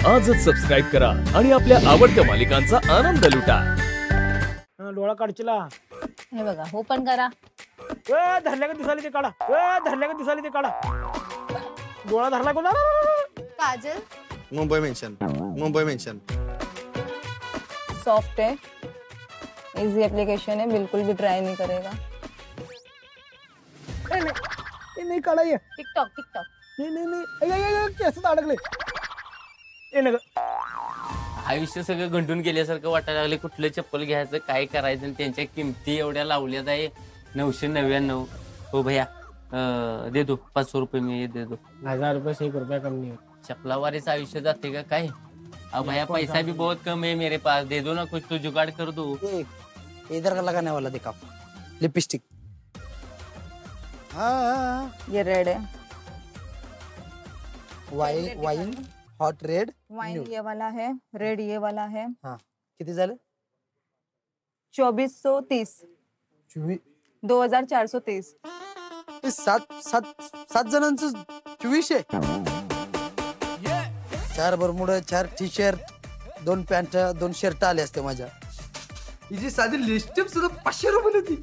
आजच सबस्क्राईब करा आणि आपल्या आवडत्या मालिकांचा आनंद लुटा। डोळा काढचिला हे बघा हो पण करा धरल्या का दिसाली ते काढा धरल्या का दिसाली ते काढा डोळा धरला कोणा काजल मुंबई मेंशन सॉफ्ट है इजी एप्लीकेशन है बिल्कुल भी ट्राई नहीं करेगा नाही काढाय टिकटॉक नाही केस अडकले आयुष्य सगळं घंटून गेल्यासारखं वाटायला लागले। कुठलं चप्पल घ्यायचं काय करायचं आणि त्यांच्या किमती एवढ्या लावल्यात आहे 999। हो भैया दे दो 500 रुपये मी दे दो। 1000 रुपये से 1 रुपया कम नहीं है। चपलावारीच आयुष्य जाते का काय? अब भैया पैसा भी बहुत कम है मेरे पास, दे दो ना कुछ तो जुगाड़ कर दो। इधर का लगाने वाला दिखा लिपस्टिक। हाँ ये रेड है वाइन हॉट रेड वाइन ये वाला है रेड ये वाला है। हाँ किती झालं 2430 2430 ते सात जणांचं 2400 4 बरमुड 4 टी शर्ट 2 पॅन्ट 2 शर्ट आले असते माझ्या। हिची साधी लिपस्टिक सुद्धा 500 रुपये होती।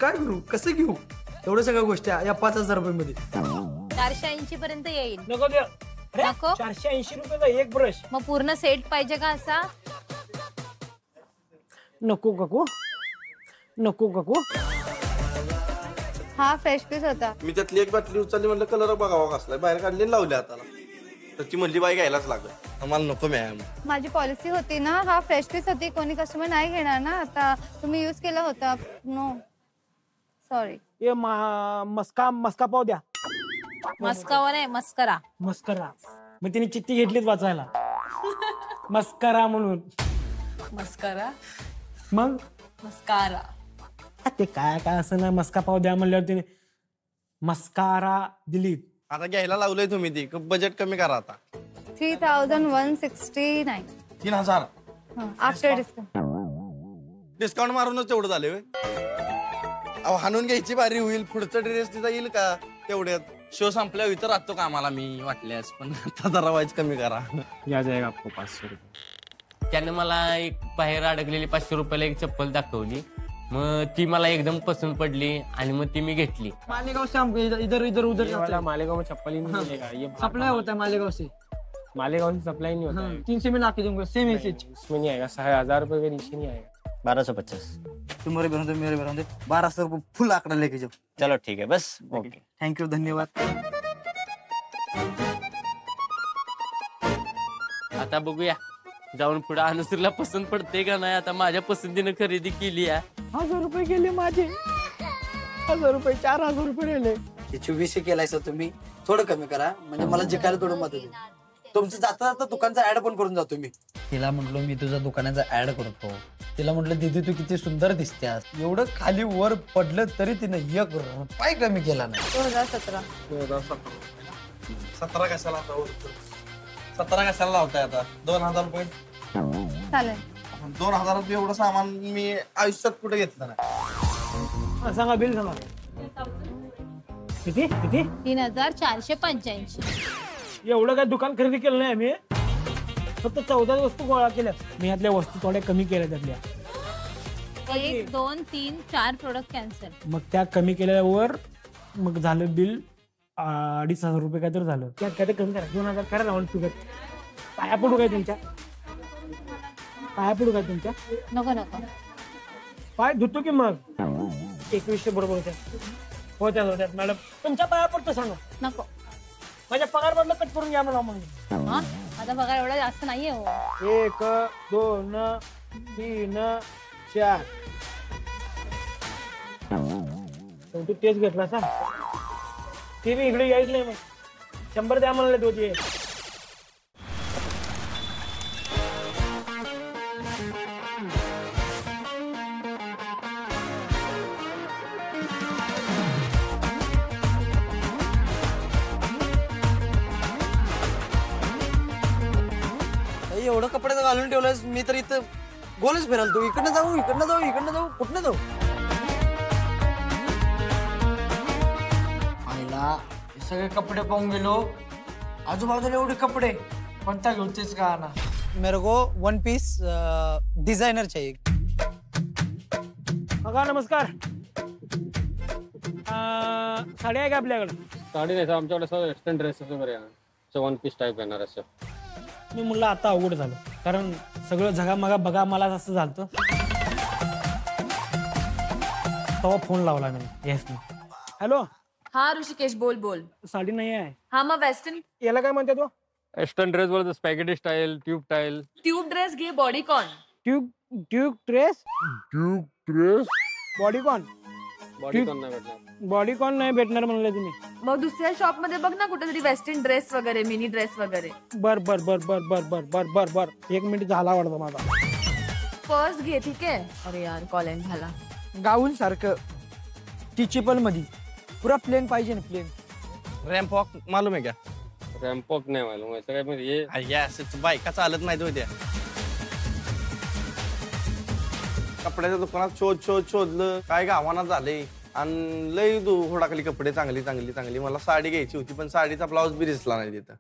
काय करू कसं घेऊ एवढ्या सगळ्या गोष्टी या 5000 रुपये मध्ये 480 पर्यंत येईल। नको द्या नको 480 रुपयाचा एक ब्रश मग पूर्ण सेट पाहिजे का असा? नको काकू हा फ्रेश पीस होता। मी त्यातली एक बाटली उचलली म्हणलं कलर बघावा कसलाय बाहेर काढली लावली हाताला तर ती म्हणली बाई घ्यायलाच लागल आम्हाला नको मॅम। माझी पॉलिसी होती ना हा फ्रेश पीस होती कोणी कस्टमर नाही घेणार ना आता तुम्ही यूज केला होता नो सॉरी। ये मस्का पाव द्या मस्कावर आहे मस्करा मस्करा मग तिने चिठ्ठी घेतलीच वाचायला मस्करा म्हणून मस्करा मग मस्कारा ते काय असं ना मस्का पाव द्या म्हणल्यावर तिने मस्कारा दिली। आता घ्यायला लावलंय तुम्ही ती बजेट कमी करा आता 3169 3000 आफ्टर डिस्काउंट डिस्काउंट मारूनच तेवढं झाले अहो हाणून घ्यायची बारी होईल पुढचा ड्रेस तिचा येईल का तेवढ्यात शो संपल्या इथं राहतो का आम्हाला मी वाटल्यास पण आता जरा वाईज कमी करा या जाएगा आपको 500 रुपये। त्याने मला एक बाहेर अडकलेली 500 रुपयाला एक चप्पल दाखवली मग ती मला एकदम पसंत पडली आणि मग ती मी घेतली। मालेगांव से हम इधर उधर वाला मालेगांव में चप्पल ही नहीं मिलेगा ये सप्लाई होता है मालेगांव से सप्लाई नहीं होता है। 300 में लाके दूंगा सेम मैसेज इसमें नहीं आएगा 1000 रुपए के नीचे नहीं आएगा। 1250 तुम्हारे बहन मेरे बहन 1200 रुपये फुल आंकड़ा लेके जाओ। चलो ठीक है बस ओके थैंक यू धन्यवाद। आता बघूया जाऊन पुढे अनुसरीला पसंत पडते का नाही। आता माझ्या पसंतीने खरेदी केली आहे। 1000 रुपये गेले माझे 1000 रुपये 4000 रुपये राहिले। 2400 केलाय सर तुम्ही थोडं कमी करा म्हणजे मला जिकायला थोडं मदत होईल। तुमचं जाता दुकानचा ऍड पण करून जातो मी। तिला म्हटलो मी तुझ्या दुकानाचा ऍड करतो तिला म्हटलं दीदी तू किती सुंदर दिसतेस एवढं खाली वर पडलं तरी तिने एक रुपया कमी केला नाही। 2017 17 कशाला 17 कशाला लावताय आता 2000 रुपये चालेल 2000 रुपये एवढं सामान मी आयुष्यात कुठे घेतलं नाही। सांगा बिल सांगा किती 3485 एवढं काय दुकान खरेदी केलं नाही आम्ही फक्त 14 वस्तू गोळा केल्या मी यातल्या वस्तू थोड्या कमी केल्या त्यातल्या 1 2 3 4 प्रोडक्ट कॅन्सल मग त्या कमी केल्यावर मग झालं बिल 2500 रुपये काय तर झालं त्यात काय तर कमी करा 2000 करा लावून तुझ्या पाया पडू काय तुमच्या नको पाय धुतो की मग 2100 बरोबर होत्या मॅडम तुमच्या पाया पडतो सांगा नको माझ्या पगार मधलं कट करून घ्या मला मग हा आता पगार एवढा जास्त नाहीये हो 1 2 3 4 तू तेच घेतला सांग ते मी इकडे यायच नाही मग 100 द्या म्हणले होते। एवढं कपडे घालून ठेवलंस मी तर इथं गोलच फिराल तू इकडनं जाऊ कुठनं जाऊ आईला सगळे कपडे पाहून गेलो आजूबाजूला एवढे कपडे कोणता घेऊ तेच का ना मेरे को 1 पीस डिजाइनर चाहिए. बघा नमस्कार साडी आहे का आपल्याकडे? साडी नाही आमच्याकडे सगळं वेस्टर्न ड्रेसेस वगैरे आहे. 1 पीस टाईप येणार असं. मी म्हणलं आता अवघड झालं कारण सगळं झगामगा बघा मला असं झालं. तेव्हा फोन लावला मी. Yes hello. हाँ ऋषिकेश बोल बोल. साडी नाही आहे. हाँ मग वेस्टर्न याला काय म्हणते तो? वेस्टर्न ड्रेस बोलतो spaghetti style, tube style. Tube dress घे. Bodycon. Tube dress bodycon bodycon नाही भेटणार. बॉडीकॉन नाही भेटणार म्हणलं तुम्ही. मग दुसऱ्या शॉप मध्ये बघ ना कुठेतरी वेस्टर्न ड्रेस वगैरे मिनी ड्रेस वगैरे. बर बर बर बर बर बर बर बर बर 1 मिनिट झाला वाटतं माझा. पर्स घे ठीक आहे. अरे यार कॉलेज झाला. गाऊन सारखं टीचेबल मध्ये पुरा प्लेन पाहिजे ना प्लेन. रॅम्प वॉक मालूम आहे क्या? रॅम्पॉक नाही मालूम आहे काय म्हणजे असं बायका चालत नाही होत्या. कपड्याच्या दुकानात शोधलं काय गावाना झाले आणि लय हुडाकली कपडे चांगली चांगली चांगली. मला साडी घ्यायची होती पण साडीचा ब्लाऊज बी दिसला नाही तिथं.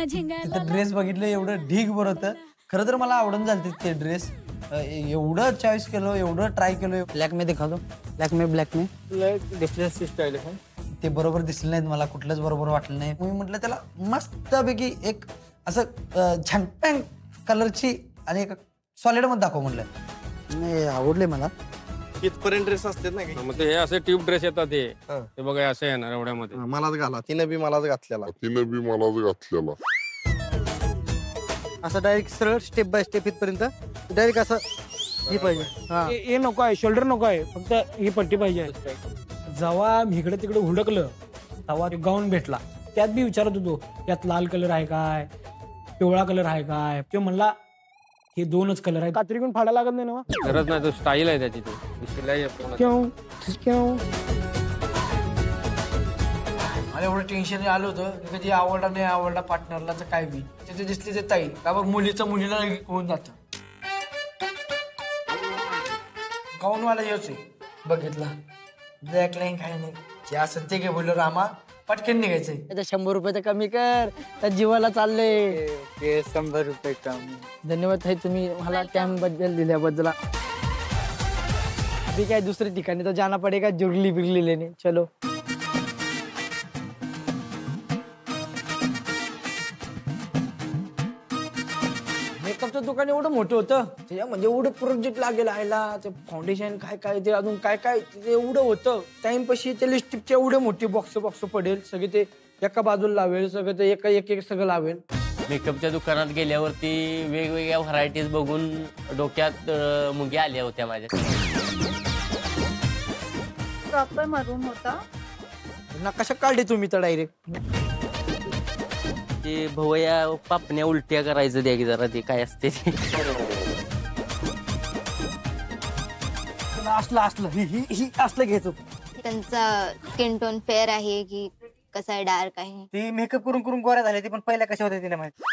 तिथं ड्रेस बघितलं एवढं ढीग बरं होतं. खरं तर मला आवडून झालं ते ड्रेस. एवढं चॉईस केलं एवढं ट्राय केलं. ब्लॅक में दिखा दो. ब्लॅक में डिफरन्स स्टाईल आहे. ते बरोबर दिसलं नाहीत मला. कुठलंच बरोबर वाटलं नाही. मी म्हटलं त्याला मस्तपैकी एक असं झंपँग कलरची आणि एक सॉलिड मध्ये दाखव म्हटलं. नाही आवडले मला. इथपर्यंत ड्रेस असतात ना काही. मग ते हे असे ट्यूब ड्रेस येतात ते बघा असं येणार एवढ्यामध्ये. मलाच घाला. तिनं बी मलाच घातलेला. असं डायरेक्ट सरळ स्टेप बाय स्टेप इथपर्यंत डायरेक्ट असं हे पाहिजे. हे नको आहे. शोल्डर नको आहे. फक्त ही पट्टी पाहिजे. जेव्हा इकडे तिकडे हुडकलं तेव्हा गाऊन भेटला. त्यात बी विचारत होतो यात लाल कलर आहे काय पिवळा कलर आहे काय. तो म्हणला हे 2च कलर आहेत. कात्री घेऊन फाडा लागत नाही ना. गरज नाही तो स्टाईल आहे त्याची. मला एवढं टेन्शन आलं होतं कधी आवडला नाही आवडला पार्टनरला तर काय बी तिथे दिसली ते ताई का बघ मुलीचं मुलीला होऊन जातं. गाऊनवाला येऊच आहे बघितला. ब्लॅक लाईन काय नाही जे असं ते घे बोललो रामा पटकन निघायचंय. 100 रुपये कमी कर त्या जीवाला चाललंय. 100 रुपये कमी. धन्यवाद ताई तुम्ही मला टाइम बद्दल दिल्याबद्दल. अभी काय दुसरे ठिकाणी तर जाना पडेगा जुरली बिरली लेने. चलो. मेकअपचं दुकान एवढं मोठं होतं म्हणजे एवढं प्रोजेक्ट लागेल आयला. ते फाउंडेशन काय काय ते अजून काय काय ते एवढं होतं. टाइम पशी ते लिपस्टिकचे एवढे मोठे बॉक्स पडेल सगळे ते एका बाजूला लावेल सगळं ते एक सगळं लावेल. मेकअपच्या दुकानात गेल्यावरती वेगवेगळ्या व्हरायटीज बघून डोक्यात मुंग्या आल्या होत्या माझ्या. प्रॉपर मरून होता. नकाशा काढले तुम्ही तर डायरेक्ट. ते भवया पापण्या उलट्या करायचं द्या की जरा ते काय असते ते. असलं ही असलं घ्यायचं. त्यांचा स्किन टोन फेअर आहे की कसा आहे डार्क आहे. ते मेकअप करून गोऱ्या झाले ते पण पहिल्या कशा होत्या तिला माहिती.